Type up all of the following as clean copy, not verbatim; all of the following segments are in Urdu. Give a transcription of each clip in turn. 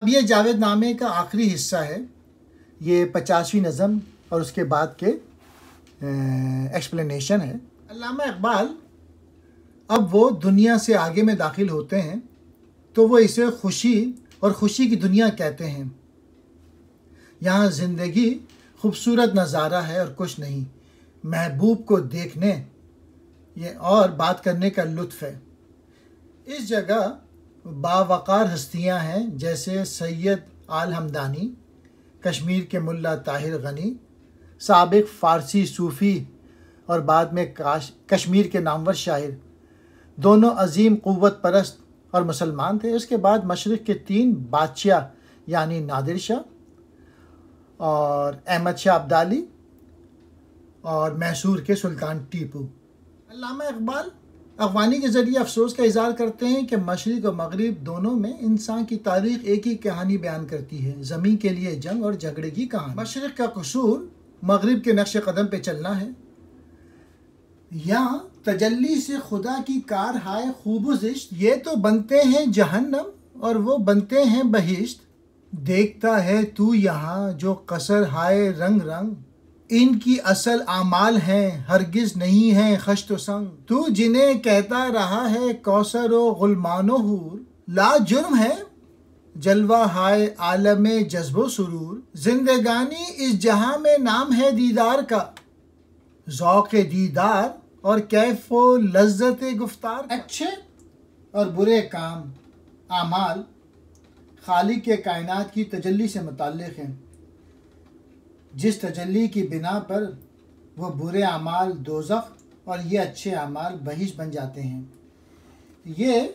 اب یہ جاوید نامے کا آخری حصہ ہے، یہ 50ویں نظم اور اس کے بعد کے ایکسپلینیشن ہے۔ علامہ اقبال اب وہ دنیا سے آگے میں داخل ہوتے ہیں تو وہ اسے خوشی اور خوشی کی دنیا کہتے ہیں۔ یہاں زندگی خوبصورت نظارہ ہے اور کچھ نہیں، محبوب کو دیکھنے اور بات کرنے کا لطف ہے۔ اس جگہ باوقار ہستیاں ہیں جیسے سید آل ہمدانی، کشمیر کے ملا طاہر غنی، سابق فارسی صوفی اور بعد میں کشمیر کے نامور شاعر، دونوں عظیم قوت پرست اور مسلمان تھے۔ اس کے بعد مشرق کے 3 بادشاہ یعنی نادر شاہ اور احمد شاہ ابدالی اور میسور کے سلطان ٹیپو۔ علامہ اقبال اغوانی کے ذریعے افسوس کا اظہار کرتے ہیں کہ مشرق و مغرب دونوں میں انسان کی تاریخ ایک ہی کہانی بیان کرتی ہے، زمین کے لیے جنگ اور جھگڑے کی کہانی۔ مشرق کا قصور مغرب کے نقش قدم پہ چلنا ہے۔ یہاں تجلی سے خدا کی کار ہائے خوب و زشت، یہ تو بنتے ہیں جہنم اور وہ بنتے ہیں بہشت۔ دیکھتا ہے تو یہاں جو قصر ہائے رنگ رنگ، ان کی اصل اعمال ہیں ہرگز نہیں ہیں خشت و سنگ۔ تو جنہیں کہتا رہا ہے کوثر و غلمان و حور، لا جرم ہے جلوہ ہائے عالم جذب و سرور۔ زندگانی اس جہاں میں نام ہے دیدار کا، ذوق دیدار اور کیف و لذت گفتار۔ اچھے اور برے کام اعمال خالق کے کائنات کی تجلی سے متعلق ہیں، جس تجلی کی بنا پر وہ برے اعمال دوزخ اور یہ اچھے اعمال بہشت بن جاتے ہیں۔ یہ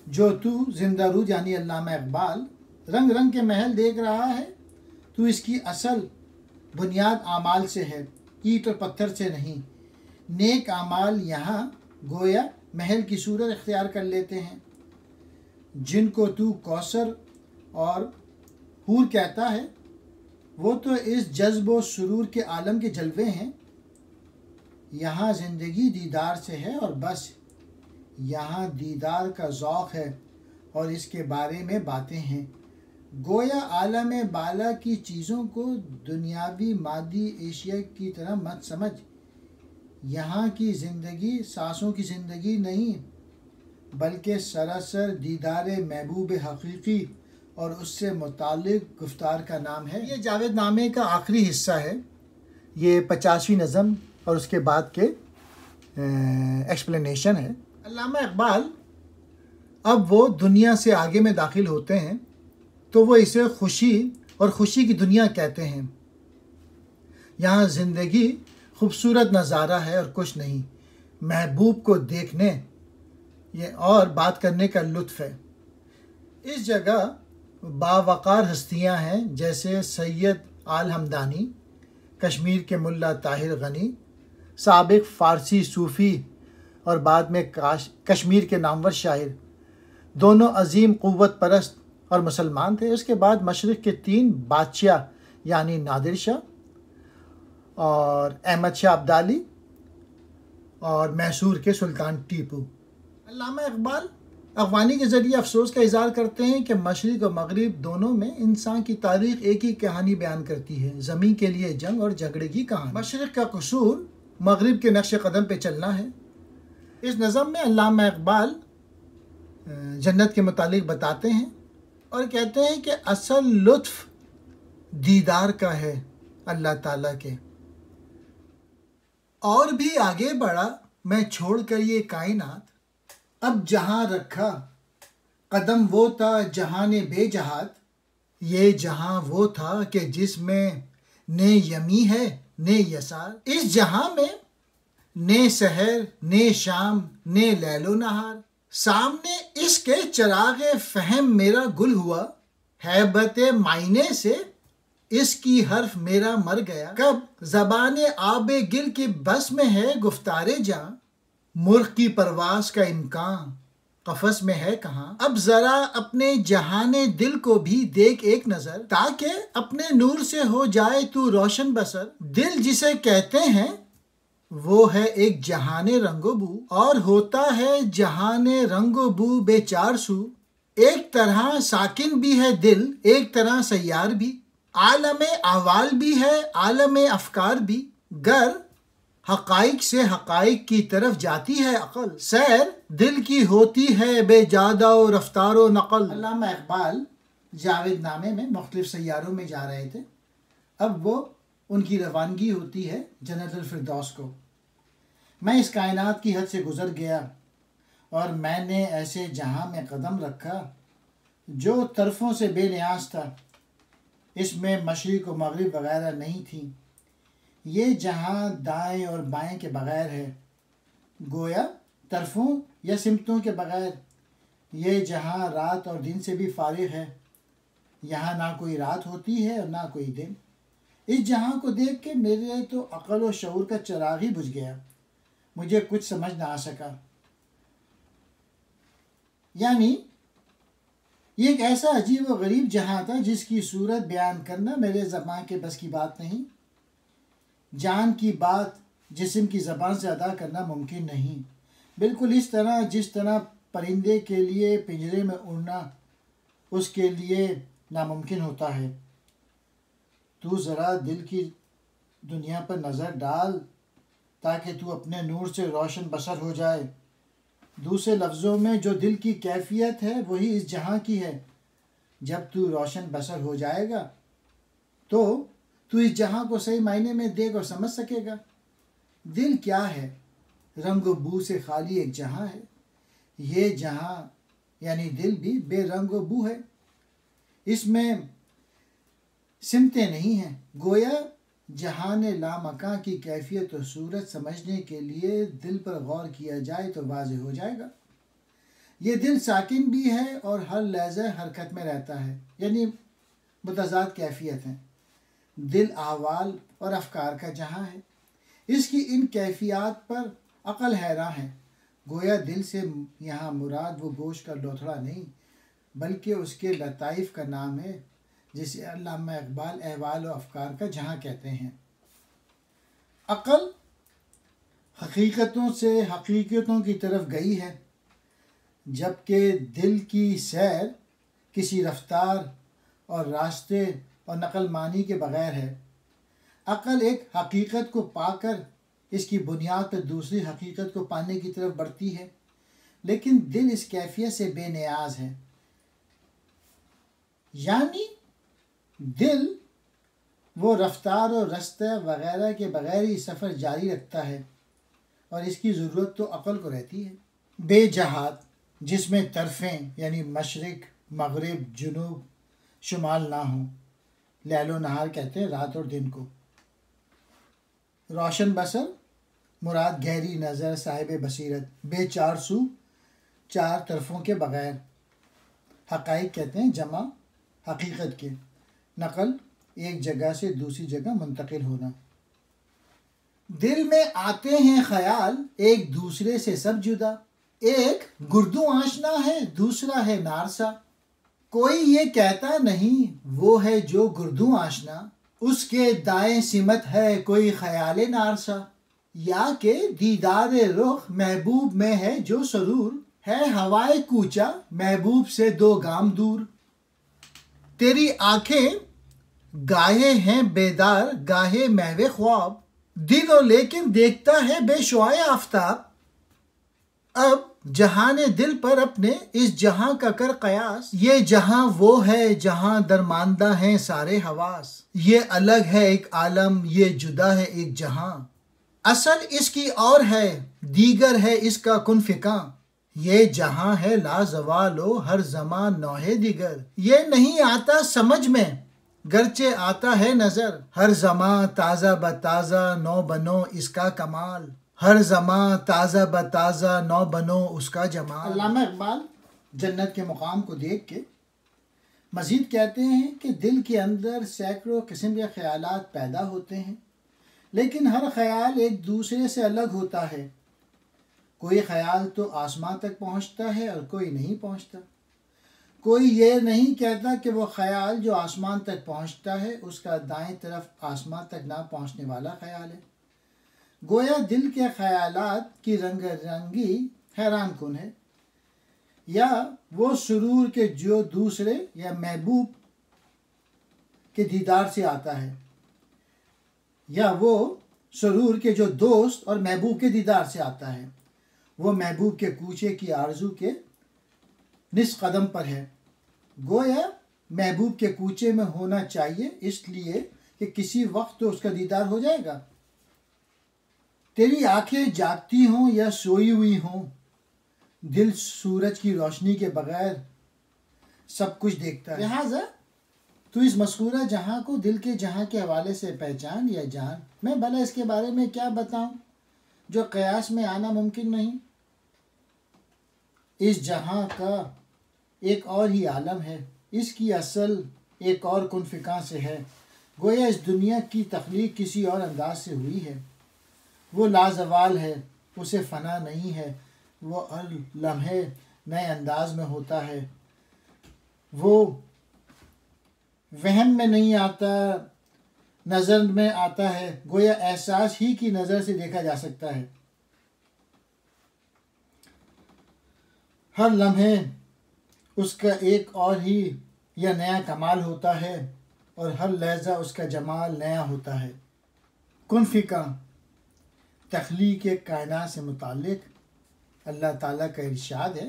جو تو زندہ رود یعنی علامہ اقبال رنگ رنگ کے محل دیکھ رہا ہے، تو اس کی اصل بنیاد اعمال سے ہے، اینٹ اور پتھر سے نہیں۔ نیک اعمال یہاں گویا محل کی صورت اختیار کر لیتے ہیں، جن کو تو کوثر اور حور کہتا ہے، وہ تو اس جذب و سرور کے عالم کے جلوے ہیں۔ یہاں زندگی دیدار سے ہے اور بس، یہاں دیدار کا ذوق ہے اور اس کے بارے میں باتیں ہیں۔ گویا عالم بالا کی چیزوں کو دنیاوی مادی اشیاء کی طرح مت سمجھ۔ یہاں کی زندگی سانسوں کی زندگی نہیں، بلکہ سراسر دیدار محبوب حقیقی اور اس سے متعلق گفتار کا نام ہے۔ یہ جاوید نامے کا آخری حصہ ہے، یہ 50ویں نظم اور اس کے بعد کے ایکسپلینیشن ہے۔ علامہ اقبال اب وہ دنیا سے آگے میں داخل ہوتے ہیں تو وہ اسے خوشی اور خوشی کی دنیا کہتے ہیں۔ یہاں زندگی خوبصورت نظارہ ہے اور کچھ نہیں، محبوب کو دیکھنے اور بات کرنے کا لطف ہے۔ اس جگہ باوقار ہستیاں ہیں جیسے سید آل ہمدانی، کشمیر کے ملا طاہر غنی، سابق فارسی صوفی اور بعد میں کشمیر کے نامور شاعر، دونوں عظیم قوت پرست اور مسلمان تھے۔ اس کے بعد مشرق کے 3 بادشاہ یعنی نادر شاہ اور احمد شاہ ابدالی اور میسور کے سلطان ٹیپو۔ علامہ اقبال اغوانی کے ذریعے افسوس کا اظہار کرتے ہیں کہ مشرق و مغرب دونوں میں انسان کی تاریخ ایک ہی کہانی بیان کرتی ہے، زمین کے لیے جنگ اور جھگڑے کی کہانی۔ مشرق کا قصور مغرب کے نقش قدم پہ چلنا ہے۔ اس نظم میں علامہ اقبال جنت کے متعلق بتاتے ہیں اور کہتے ہیں کہ اصل لطف دیدار کا ہے اللہ تعالیٰ کے۔ اور بھی آگے بڑھا میں چھوڑ کر یہ کائنات، اب جہاں رکھا قدم وہ تھا جہان بے جہات۔ یہ جہاں وہ تھا کہ جس میں نے یمی ہے نے یسار، اس جہاں میں نے سحر نے شام نے لیل و نہار۔ سامنے اس کے چراغ فہم میرا گل ہوا، ہیبت معائنے سے اس کی حرف میرا مر گیا۔ کب زبان آب گل کی بس میں ہے گفتار جاں، مرغ کی پرواز کا امکان قفس میں ہے کہاں۔ اب ذرا اپنے جہان دل کو بھی دیکھ ایک نظر، تاکہ اپنے نور سے ہو جائے تو روشن بسر۔ دل جسے کہتے ہیں وہ ہے ایک جہان رنگ و بو، اور ہوتا ہے جہان رنگ و بو بے چار سو۔ ایک طرح ساکن بھی ہے دل، ایک طرح سیار بھی، عالم احوال بھی ہے، عالم افکار بھی، گر حقائق سے حقائق کی طرف جاتی ہے عقل، سیر دل کی ہوتی ہے بے جادہ و رفتار و نقل۔ علامہ اقبال جاوید نامے میں مختلف سیاروں میں جا رہے تھے، اب وہ ان کی روانگی ہوتی ہے جنت الفردوس کو۔ میں اس کائنات کی حد سے گزر گیا اور میں نے ایسے جہاں میں قدم رکھا جو طرفوں سے بے نیاز تھا، اس میں مشرق و مغرب وغیرہ نہیں تھی، یہ جہاں دائیں اور بائیں کے بغیر ہے، گویا طرفوں یا سمتوں کے بغیر، یہ جہاں رات اور دن سے بھی فارغ ہے، یہاں نہ کوئی رات ہوتی ہے اور نہ کوئی دن۔ اس جہاں کو دیکھ کے میرے تو عقل و شعور کا چراغ ہی بجھ گیا، مجھے کچھ سمجھ نہ آ سکا۔ یعنی یہ ایک ایسا عجیب و غریب جہاں تھا جس کی صورت بیان کرنا میرے زبان کے بس کی بات نہیں، جان کی بات جسم کی زبان سے ادا کرنا ممکن نہیں، بالکل اس طرح جس طرح پرندے کے لیے پنجرے میں اڑنا اس کے لیے ناممکن ہوتا ہے۔ تو ذرا دل کی دنیا پر نظر ڈال تاکہ تو اپنے نور سے روشن بصر ہو جائے۔ دوسرے لفظوں میں جو دل کی کیفیت ہے وہی اس جہاں کی ہے۔ جب تو روشن بصر ہو جائے گا تو اس جہاں کو صحیح معنی میں دیکھ اور سمجھ سکے گا۔ دل کیا ہے؟ رنگ و بو سے خالی ایک جہاں ہے۔ یہ جہاں یعنی دل بھی بے رنگ و بو ہے، اس میں سمتیں نہیں ہیں۔ گویا جہان لامکاں کی کیفیت و صورت سمجھنے کے لیے دل پر غور کیا جائے تو واضح ہو جائے گا۔ یہ دل ساکن بھی ہے اور ہر لحظہ حرکت میں رہتا ہے، یعنی متضاد کیفیت ہیں۔ دل احوال اور افکار کا جہاں ہے، اس کی ان کیفیات پر عقل حیران ہے۔ گویا دل سے یہاں مراد وہ گوشت کا لوتھڑا نہیں بلکہ اس کے لطائف کا نام ہے، جسے علامہ اقبال احوال و افکار کا جہاں کہتے ہیں۔ عقل حقیقتوں سے حقیقتوں کی طرف گئی ہے، جبکہ دل کی سیر کسی رفتار اور راستے اور نقل مانی کے بغیر ہے۔ عقل ایک حقیقت کو پا کر اس کی بنیاد پر دوسری حقیقت کو پانے کی طرف بڑھتی ہے، لیکن دل اس کیفیت سے بے نیاز ہے۔ یعنی دل وہ رفتار اور رستہ وغیرہ کے بغیر ہی سفر جاری رکھتا ہے اور اس کی ضرورت تو عقل کو رہتی ہے۔ بے جہات جس میں طرفیں یعنی مشرق، مغرب، جنوب، شمال نہ ہوں، لیل و نہار کہتے ہیں رات اور دن کو۔ روشن بصر مراد گہری نظر، صاحب بصیرت، بے چار سو، چار طرفوں کے بغیر۔ حقائق کہتے ہیں جمع حقیقت کے، نقل ایک جگہ سے دوسری جگہ منتقل ہونا۔ دل میں آتے ہیں خیال ایک دوسرے سے سب جدا، ایک گردوں آشنا ہے دوسرا ہے نارسا۔ کوئی یہ کہتا نہیں وہ ہے جو گردوں آشنا، اس کے دائیں سمت ہے کوئی خیال نارسا۔ یا کہ دیدار رخ محبوب میں ہے جو سرور، ہے ہوائے کوچہ محبوب سے دو گام دور۔ تیری آنکھیں گاہے ہیں بیدار گاہے محو خواب، دل و لیکن دیکھتا ہے بے شعاع آفتاب۔ اب جہان دل پر اپنے اس جہاں کا کر قیاس، یہ جہاں وہ ہے جہاں درماندہ ہیں سارے حواس، یہ الگ ہے ایک عالم یہ جدا ہے ایک جہاں، اصل اس کی اور ہے دیگر ہے اس کا کن فکاں، یہ جہاں ہے لازوال و ہر زمان نوحے دیگر، یہ نہیں آتا سمجھ میں گرچہ آتا ہے نظر، ہر زمان تازہ بتازہ نو بنو اس کا کمال، ہر زمان تازہ بتازہ نو بنو اس کا جمال۔ علامہ اقبال جنت کے مقام کو دیکھ کے مزید کہتے ہیں کہ دل کے اندر سینکڑوں قسم کے خیالات پیدا ہوتے ہیں، لیکن ہر خیال ایک دوسرے سے الگ ہوتا ہے۔ کوئی خیال تو آسمان تک پہنچتا ہے اور کوئی نہیں پہنچتا۔ کوئی یہ نہیں کہتا کہ وہ خیال جو آسمان تک پہنچتا ہے اس کا دائیں طرف آسمان تک نہ پہنچنے والا خیال ہے۔ گویا دل کے خیالات کی رنگ رنگی حیران کن ہے۔ یا وہ سرور کے جو دوسرے یا محبوب کے دیدار سے آتا ہے، یا وہ سرور کے جو دوست اور محبوب کے دیدار سے آتا ہے، وہ محبوب کے کوچے کی آرزو کے نصف قدم پر ہے۔ گویا محبوب کے کوچے میں ہونا چاہیے، اس لیے کہ کسی وقت تو اس کا دیدار ہو جائے گا۔ تیری آنکھیں جاگتی ہوں یا سوئی ہوئی ہوں، دل سورج کی روشنی کے بغیر سب کچھ دیکھتا ہے۔ لہٰذا تو اس مذکورہ جہاں کو دل کے جہاں کے حوالے سے پہچان یا جان۔ میں بھلا اس کے بارے میں کیا بتاؤں جو قیاس میں آنا ممکن نہیں۔ اس جہاں کا ایک اور ہی عالم ہے، اس کی اصل ایک اور کن فکاں سے ہے۔ گویا اس دنیا کی تخلیق کسی اور انداز سے ہوئی ہے۔ وہ لازوال ہے، اسے فنا نہیں ہے، وہ ہر لمحے نئے انداز میں ہوتا ہے، وہ وہم میں نہیں آتا، نظر میں آتا ہے، گویا احساس ہی کی نظر سے دیکھا جا سکتا ہے۔ ہر لمحے اس کا ایک اور ہی یا نیا کمال ہوتا ہے، اور ہر لحظہ اس کا جمال نیا ہوتا ہے۔ کن فکاں تخلیق کائنات سے متعلق اللہ تعالیٰ کا ارشاد ہے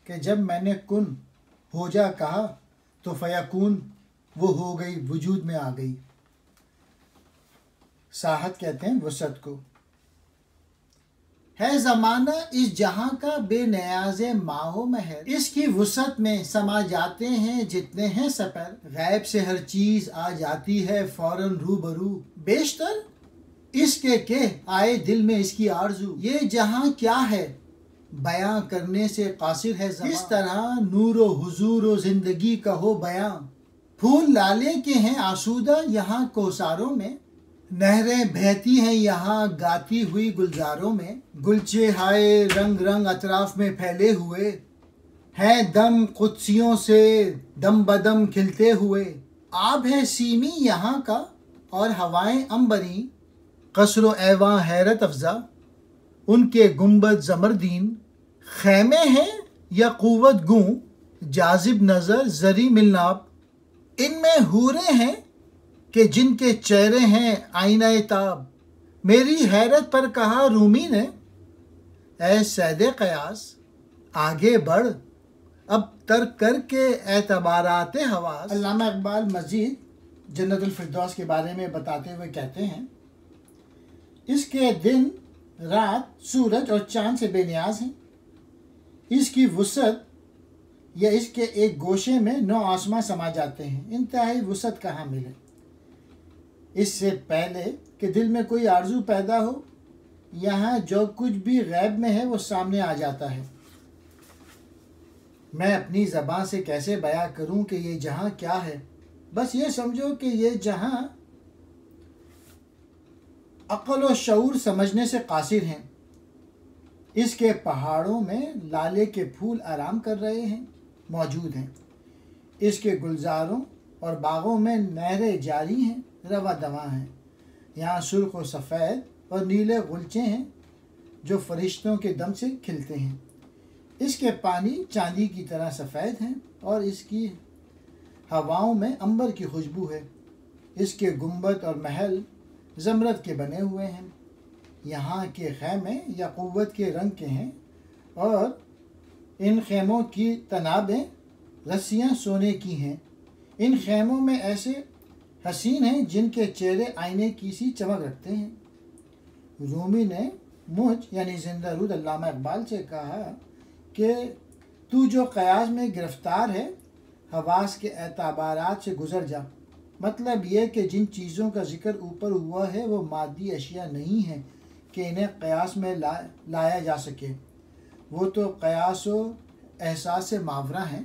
کہ جب میں نے کن ہو جا کہا تو فیکون وہ ہو گئی، وجود میں آ گئی۔ ساحت کہتے ہیں وسعت کو۔ ہے زمانہ اس جہاں کا بے نیاز ماہ و مہر، اس کی وسعت میں سما جاتے ہیں جتنے ہیں سپر، غیب سے ہر چیز آ جاتی ہے فوراً روبرو، بیشتر اس کے کہ آئے دل میں اس کی آرزو۔ یہ جہاں کیا ہے بیاں کرنے سے قاصر ہے زمان، اس طرح نور و حضور و زندگی کا ہو بیاں، پھول لالے کے ہیں آسودہ یہاں کوثاروں میں، نہریں بہتی ہیں یہاں گاتی ہوئی گلزاروں میں، گلچے ہائے رنگ رنگ اطراف میں پھیلے ہوئے ہیں، دم قدسیوں سے دم بدم کھلتے ہوئے، آب ہے سیمی یہاں کا اور ہوائیں عنبریں، قصر و ایواں حیرت افزا ان کے گنبد زمردین، خیمے ہیں یا قوت گوں جاذب نظر زری ملناب، ان میں حوریں ہیں کہ جن کے چہرے ہیں آئینہ تاب، میری حیرت پر کہا رومی نے اے سید قیاس آگے بڑھ اب ترک کر کے اعتبارات حواس۔ علامہ اقبال مزید جنت الفردوس کے بارے میں بتاتے ہوئے کہتے ہیں اس کے دن رات سورج اور چاند سے بے نیاز ہیں، اس کی وسعت یا اس کے ایک گوشے میں 9 آسماں سما جاتے ہیں، انتہائی وسعت کا حامل ہے۔ اس سے پہلے کہ دل میں کوئی آرزو پیدا ہو، یہاں جو کچھ بھی غیب میں ہے وہ سامنے آ جاتا ہے۔ میں اپنی زبان سے کیسے بیان کروں کہ یہ جہاں کیا ہے، بس یہ سمجھو کہ یہ جہاں عقل و شعور سمجھنے سے قاصر ہیں۔ اس کے پہاڑوں میں لالے کے پھول آرام کر رہے ہیں، موجود ہیں، اس کے گلزاروں اور باغوں میں نہریں جاری ہیں، رواں دواں ہیں، یہاں سرخ و سفید اور نیلے غلچے ہیں جو فرشتوں کے دم سے کھلتے ہیں، اس کے پانی چاندی کی طرح سفید ہیں اور اس کی ہواؤں میں عنبر کی خوشبو ہے، اس کے گنبد اور محل زمرد کے بنے ہوئے ہیں، یہاں کے خیمے یا قوت کے رنگ کے ہیں اور ان خیموں کی تنابیں رسیاں سونے کی ہیں، ان خیموں میں ایسے حسین ہیں جن کے چہرے آئینے کی سی چمک رکھتے ہیں۔ رومی نے مجھ یعنی زندہ رود علامہ اقبال سے کہا کہ تو جو قیاس میں گرفتار ہے حواس کے اعتبارات سے گزر جا، مطلب یہ کہ جن چیزوں کا ذکر اوپر ہوا ہے وہ مادی اشیاء نہیں ہیں کہ انہیں قیاس میں لایا جا سکے، وہ تو قیاس و احساس سے ماورا ہیں۔